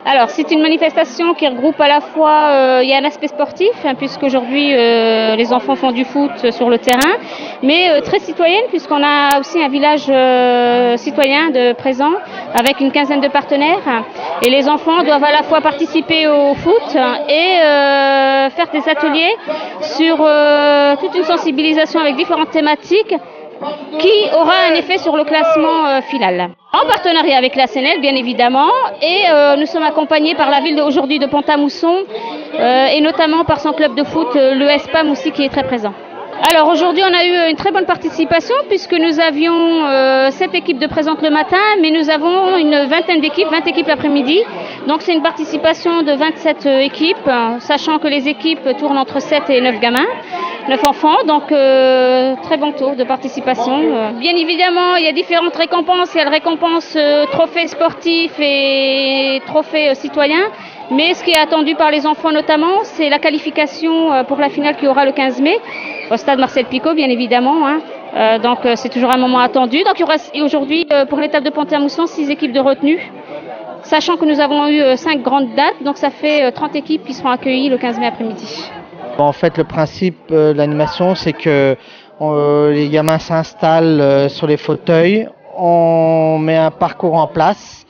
Alors, c'est une manifestation qui regroupe à la fois, il y a un aspect sportif, puisqu'aujourd'hui les enfants font du foot sur le terrain, mais très citoyenne, puisqu'on a aussi un village citoyen de présent, avec une quinzaine de partenaires, et les enfants doivent à la fois participer au foot et faire des ateliers sur toute une sensibilisation avec différentes thématiques, qui aura un effet sur le classement final. En partenariat avec la CNL, bien évidemment, et nous sommes accompagnés par la ville aujourd'hui de Pont-à-Mousson et notamment par son club de foot, le SPAM aussi, qui est très présent. Alors aujourd'hui, on a eu une très bonne participation puisque nous avions 7 équipes de présentes le matin, mais nous avons une vingtaine d'équipes, 20 équipes l'après-midi. Donc c'est une participation de 27 équipes, sachant que les équipes tournent entre 7 et 9 gamins, 9 enfants, donc très bon taux de participation. Bien évidemment, il y a différentes récompenses, il y a le récompense trophée sportif et trophée citoyen. Mais ce qui est attendu par les enfants notamment, c'est la qualification pour la finale qui aura le 15 mai, au stade Marcel Picot, bien évidemment. Donc c'est toujours un moment attendu. Donc il y aura aujourd'hui pour l'étape de Pont-à-Mousson 6 équipes de retenue, sachant que nous avons eu 5 grandes dates, donc ça fait 30 équipes qui seront accueillies le 15 mai après-midi. En fait, le principe de l'animation, c'est que les gamins s'installent sur les fauteuils, on met un parcours en place.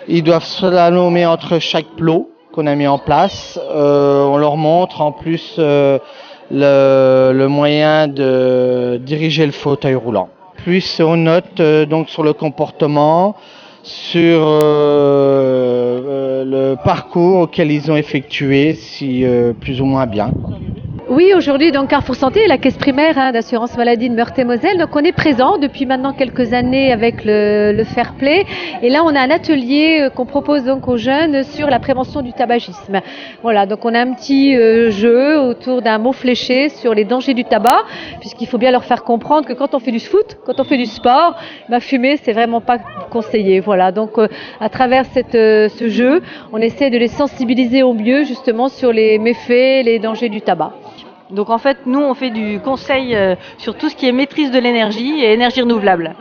Ils doivent slalomer entre chaque plot qu'on a mis en place. On leur montre en plus le moyen de diriger le fauteuil roulant. Plus on note donc sur le comportement, sur le parcours auquel ils ont effectué, si plus ou moins bien. Oui, aujourd'hui, donc Carrefour Santé, la caisse primaire d'assurance maladie de Meurthe-et-Moselle. Donc on est présent depuis maintenant quelques années avec le Fair Play. Et là, on a un atelier qu'on propose donc aux jeunes sur la prévention du tabagisme. Voilà, donc on a un petit jeu autour d'un mot fléché sur les dangers du tabac, puisqu'il faut bien leur faire comprendre que quand on fait du foot, quand on fait du sport, fumer, c'est vraiment pas conseillé. Voilà, donc à travers ce jeu, on essaie de les sensibiliser au mieux justement sur les méfaits, les dangers du tabac. Donc en fait, nous, on fait du conseil sur tout ce qui est maîtrise de l'énergie et énergie renouvelable.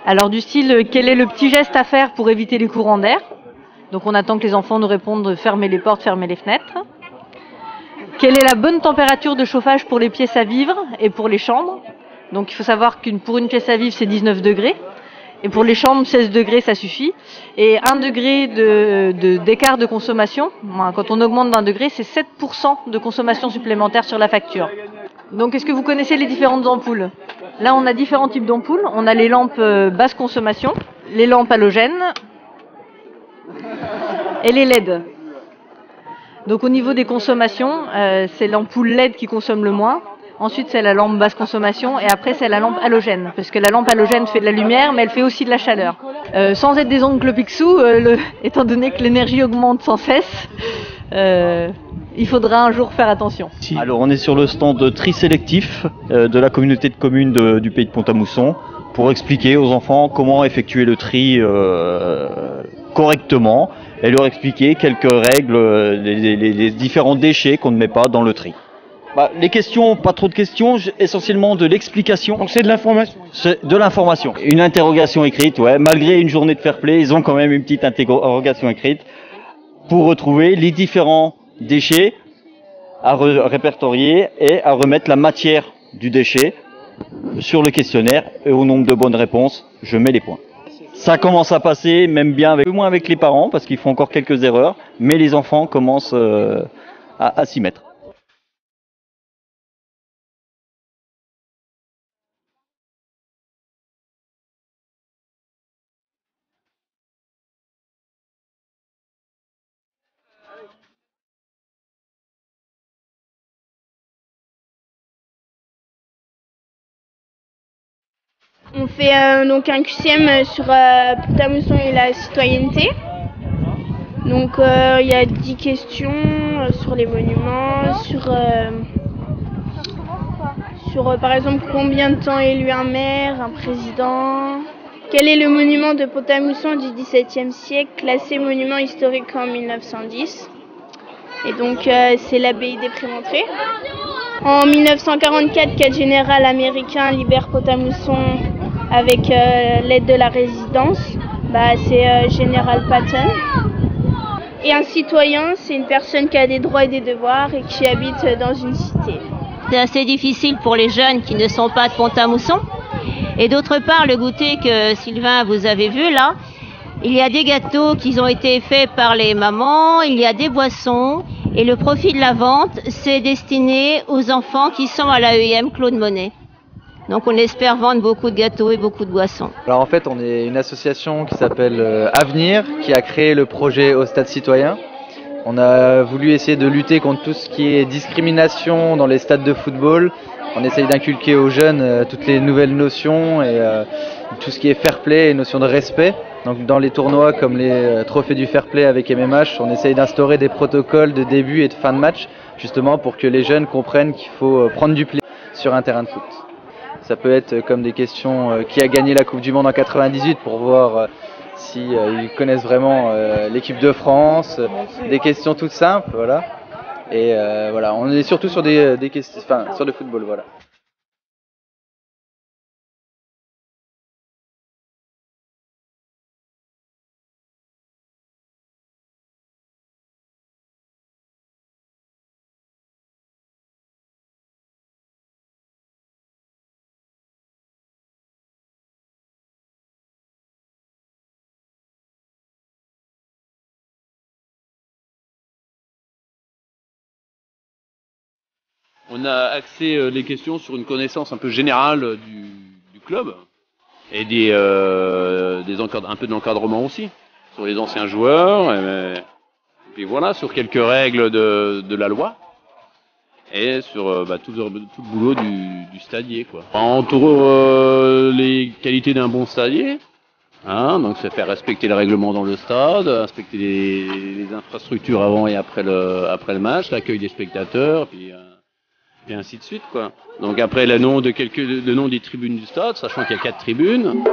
Alors du style, quel est le petit geste à faire pour éviter les courants d'air? Donc on attend que les enfants nous répondent, fermez les portes, fermez les fenêtres. Quelle est la bonne température de chauffage pour les pièces à vivre et pour les chambres? Donc il faut savoir pour une pièce à vivre, c'est 19 degrés. Et pour les chambres, 16 degrés, ça suffit. Et 1 degré d'écart de consommation, quand on augmente d'1 degré, c'est 7% de consommation supplémentaire sur la facture. Donc, est-ce que vous connaissez les différentes ampoules? Là, on a différents types d'ampoules. On a les lampes basse consommation, les lampes halogènes et les LED. Donc, au niveau des consommations, c'est l'ampoule LED qui consomme le moins. Ensuite, c'est la lampe basse consommation et après, c'est la lampe halogène. Parce que la lampe halogène fait de la lumière, mais elle fait aussi de la chaleur. Sans être des oncles Picsou, étant donné que l'énergie augmente sans cesse, il faudra un jour faire attention. Alors, on est sur le stand de tri sélectif de la communauté de communes du pays de Pont-à-Mousson pour expliquer aux enfants comment effectuer le tri correctement et leur expliquer quelques règles, les différents déchets qu'on ne met pas dans le tri. Les questions, pas trop de questions, essentiellement de l'explication. Donc c'est de l'information. C'est de l'information. Une interrogation écrite, ouais. Malgré une journée de fair play, ils ont quand même une petite interrogation écrite pour retrouver les différents déchets à répertorier et à remettre la matière du déchet sur le questionnaire. Et au nombre de bonnes réponses, je mets les points. Ça commence à passer, même bien un peu moins avec les parents, parce qu'ils font encore quelques erreurs, mais les enfants commencent à s'y mettre. On fait donc un QCM sur Pont-à-Mousson et la citoyenneté. Donc il y a 10 questions sur les monuments, sur par exemple combien de temps élu un maire, un président. Quel est le monument de Pont-à-Mousson du XVIIe siècle classé monument historique en 1910? Et donc c'est l'abbaye des Prémontrés. En 1944, quel général américain libère Pont-à-Mousson avec l'aide de la résistance? C'est Général Patton. Et un citoyen, c'est une personne qui a des droits et des devoirs et qui habite dans une cité. C'est assez difficile pour les jeunes qui ne sont pas de Pont-à-Mousson. Et d'autre part, le goûter que Sylvain, vous avez vu là, il y a des gâteaux qui ont été faits par les mamans, il y a des boissons, et le profit de la vente, c'est destiné aux enfants qui sont à l'AEM Claude Monet. Donc on espère vendre beaucoup de gâteaux et beaucoup de boissons. Alors en fait, on est une association qui s'appelle Avenir, qui a créé le projet Au Stade Citoyen. On a voulu essayer de lutter contre tout ce qui est discrimination dans les stades de football. On essaye d'inculquer aux jeunes toutes les nouvelles notions et tout ce qui est fair play et notions de respect. Donc dans les tournois comme les trophées du fair play avec MMH, on essaye d'instaurer des protocoles de début et de fin de match, justement pour que les jeunes comprennent qu'il faut prendre du plaisir sur un terrain de foot. Ça peut être comme des questions qui a gagné la Coupe du Monde en 98 pour voir si ils connaissent vraiment l'équipe de France, des questions toutes simples, voilà. Et voilà, on est surtout sur des questions, enfin sur le football, voilà. On a axé les questions sur une connaissance un peu générale du club et un peu d'encadrement aussi, sur les anciens joueurs, et puis voilà, sur quelques règles de la loi et sur tout le boulot du stadier, quoi. On entoure les qualités d'un bon stadier, hein, donc c'est faire respecter le règlement dans le stade, respecter les infrastructures avant et après le match, l'accueil des spectateurs, puis et ainsi de suite, quoi. Donc après le nom des tribunes du stade, sachant qu'il y a 4 tribunes.